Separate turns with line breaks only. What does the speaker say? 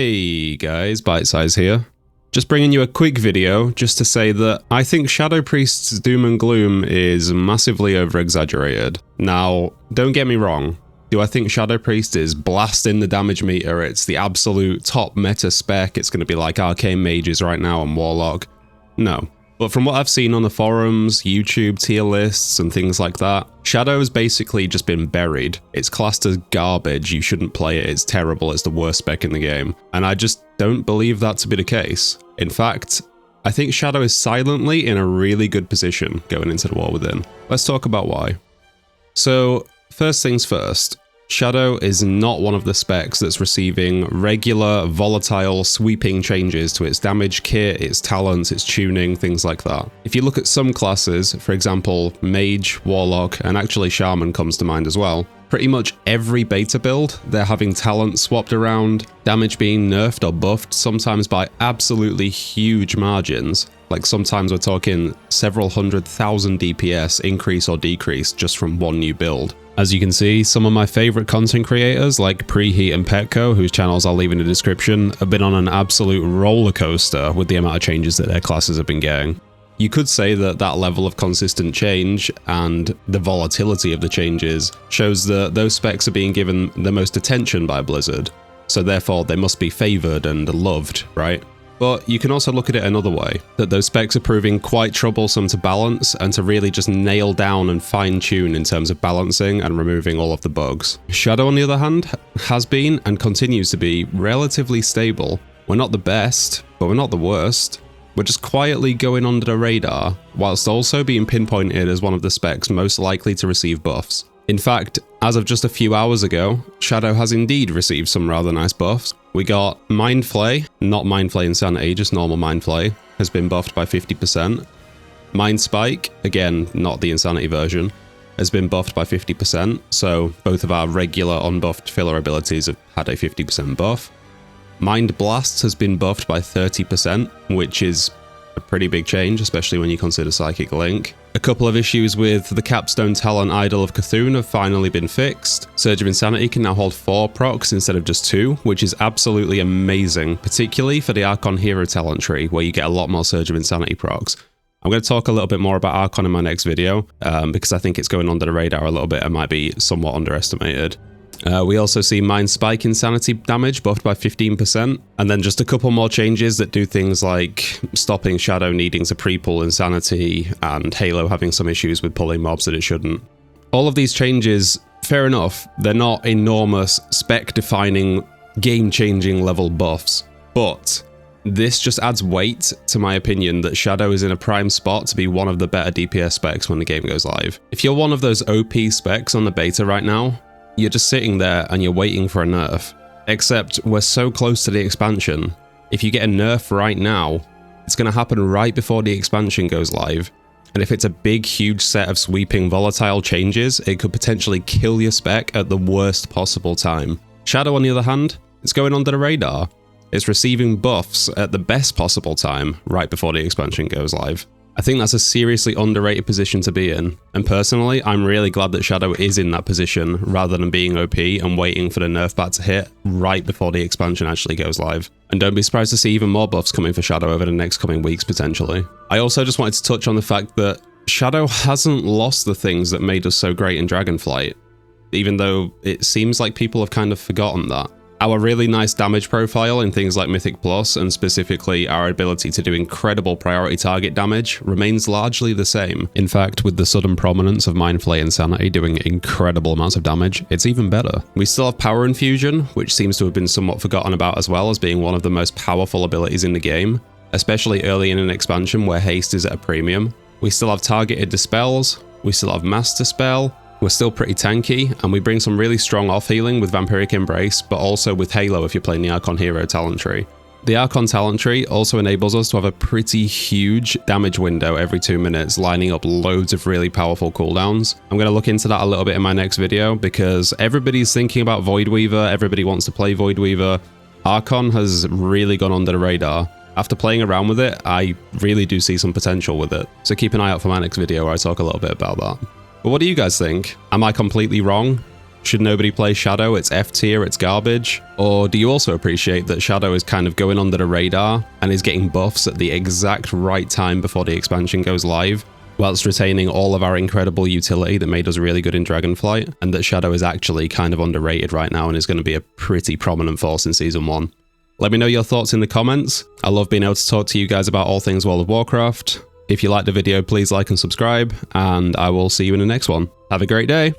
Hey guys, Bite Size here. Just bringing you a quick video just to say that I think Shadow Priest's doom and gloom is massively over-exaggerated. Now, don't get me wrong. Do I think Shadow Priest is blasting the damage meter? It's the absolute top meta spec. It's going to be like Arcane Mages right now and Warlock. No. But from what I've seen on the forums, YouTube tier lists and things like that, Shadow has basically just been buried. It's classed as garbage, you shouldn't play it, it's terrible, it's the worst spec in the game. And I just don't believe that to be the case. In fact, I think Shadow is silently in a really good position going into the War Within. Let's talk about why. So, first things first. Shadow is not one of the specs that's receiving regular, volatile, sweeping changes to its damage kit, its talents, its tuning, things like that. If you look at some classes, for example, Mage, Warlock, and actually Shaman comes to mind as well, pretty much every beta build, they're having talents swapped around, damage being nerfed or buffed, sometimes by absolutely huge margins. Like sometimes we're talking several 100,000 DPS increase or decrease just from one new build. As you can see, some of my favorite content creators like Preheat and Petco, whose channels I'll leave in the description, have been on an absolute roller coaster with the amount of changes that their classes have been getting. You could say that that level of consistent change and the volatility of the changes shows that those specs are being given the most attention by Blizzard, so therefore they must be favored and loved, right? But you can also look at it another way, that those specs are proving quite troublesome to balance and to really just nail down and fine-tune in terms of balancing and removing all of the bugs. Shadow, on the other hand, has been and continues to be relatively stable. We're not the best, but we're not the worst. We're just quietly going under the radar, whilst also being pinpointed as one of the specs most likely to receive buffs. In fact, as of just a few hours ago, Shadow has indeed received some rather nice buffs. We got Mind Flay, not Mind Flay Insanity, just normal Mind Flay, has been buffed by 50%. Mind Spike, again, not the Insanity version, has been buffed by 50%, so both of our regular unbuffed filler abilities have had a 50% buff. Mind Blast has been buffed by 30%, which is a pretty big change, especially when you consider Psychic Link. A couple of issues with the Capstone Talent Idol of Cthulhu have finally been fixed. Surge of Insanity can now hold 4 procs instead of just 2, which is absolutely amazing, particularly for the Archon Hero talent tree, where you get a lot more Surge of Insanity procs. I'm going to talk a little bit more about Archon in my next video, because I think it's going under the radar a little bit and might be somewhat underestimated. We also see Mind Spike Insanity damage buffed by 15%, and then just a couple more changes that do things like stopping Shadow needing to pre-pull Insanity, and Halo having some issues with pulling mobs that it shouldn't. All of these changes, fair enough, they're not enormous, spec-defining, game-changing level buffs, but this just adds weight to my opinion that Shadow is in a prime spot to be one of the better DPS specs when the game goes live. If you're one of those OP specs on the beta right now, you're just sitting there and you're waiting for a nerf. Except we're so close to the expansion. If you get a nerf right now, it's going to happen right before the expansion goes live. And if it's a big, huge set of sweeping, volatile changes, it could potentially kill your spec at the worst possible time. Shadow, on the other hand, it's going under the radar. It's receiving buffs at the best possible time, right before the expansion goes live. I think that's a seriously underrated position to be in, and personally, I'm really glad that Shadow is in that position rather than being OP and waiting for the nerf bat to hit right before the expansion actually goes live. And don't be surprised to see even more buffs coming for Shadow over the next coming weeks potentially. I also just wanted to touch on the fact that Shadow hasn't lost the things that made us so great in Dragonflight, even though it seems like people have kind of forgotten that. Our really nice damage profile in things like Mythic Plus, and specifically our ability to do incredible priority target damage, remains largely the same. In fact, with the sudden prominence of Mind Flay Insanity doing incredible amounts of damage, it's even better. We still have Power Infusion, which seems to have been somewhat forgotten about as well as being one of the most powerful abilities in the game, especially early in an expansion where haste is at a premium. We still have Targeted Dispels, we still have Master Spell, we're still pretty tanky, and we bring some really strong off-healing with Vampiric Embrace, but also with Halo if you're playing the Archon Hero talent tree. The Archon talent tree also enables us to have a pretty huge damage window every 2 minutes, lining up loads of really powerful cooldowns. I'm going to look into that a little bit in my next video, because everybody's thinking about Voidweaver, everybody wants to play Voidweaver. Archon has really gone under the radar. After playing around with it, I really do see some potential with it, so keep an eye out for my next video where I talk a little bit about that. But what do you guys think? Am I completely wrong? Should nobody play Shadow? It's F tier, it's garbage? Or do you also appreciate that Shadow is kind of going under the radar and is getting buffs at the exact right time before the expansion goes live, whilst retaining all of our incredible utility that made us really good in Dragonflight, and that Shadow is actually kind of underrated right now and is going to be a pretty prominent force in Season 1? Let me know your thoughts in the comments. I love being able to talk to you guys about all things World of Warcraft. If you liked the video, please like and subscribe, and I will see you in the next one. Have a great day!